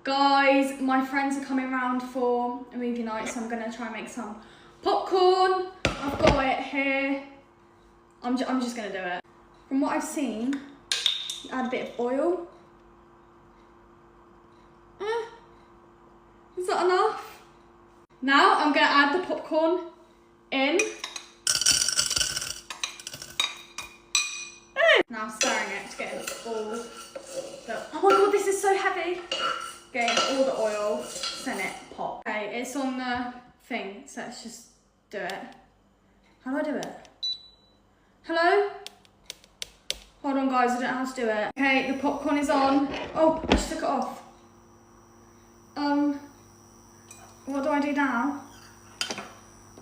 Guys, my friends are coming round for a movie night, so I'm gonna try and make some popcorn. I've got it here. I'm just gonna do it. From what I've seen, you add a bit of oil. Is that enough? Now I'm gonna add the popcorn in. Now I'm stirring it to get it all the, oh my god, this is so heavy. Getting all the oil, then it pop. Okay, it's on the thing, so let's just do it. How do I do it? Hello? Hold on guys, I don't know how to do it. Okay, the popcorn is on. Oh, I just took it off. What do I do now?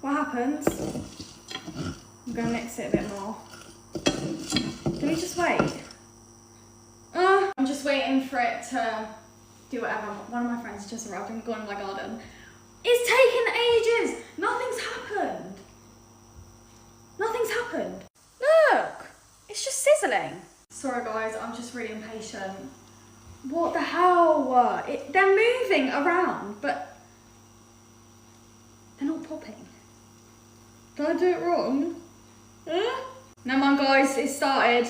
What happens? I'm gonna mix it a bit more. Can we just wait? I'm just waiting for it to do whatever. One of my friends just arrived and gone in my garden. It's taken ages. Nothing's happened. Nothing's happened. Look, it's just sizzling. Sorry guys, I'm just really impatient. What the hell? They're moving around, but they're not popping. Did I do it wrong? Never mind guys, it started.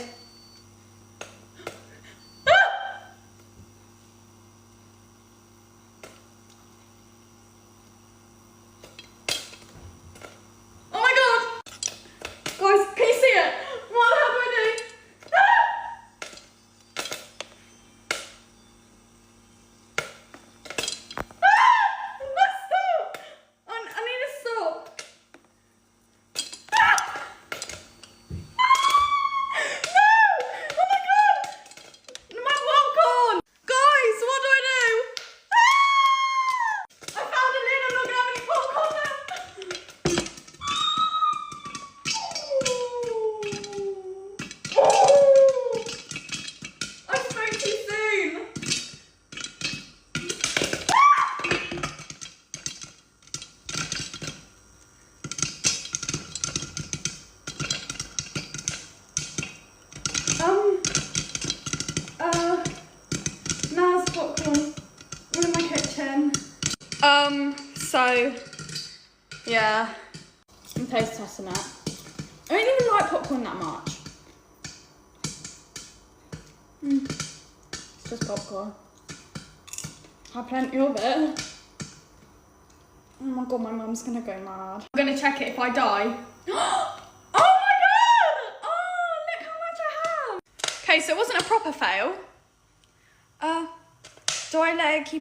Now's popcorn. We're in my kitchen. So, yeah. I'm taste testing it. I don't even like popcorn that much. It's just popcorn. Have plenty of it. Oh my god, my mum's gonna go mad. I'm gonna check it if I die. Okay, so it wasn't a proper fail. Do I let it keep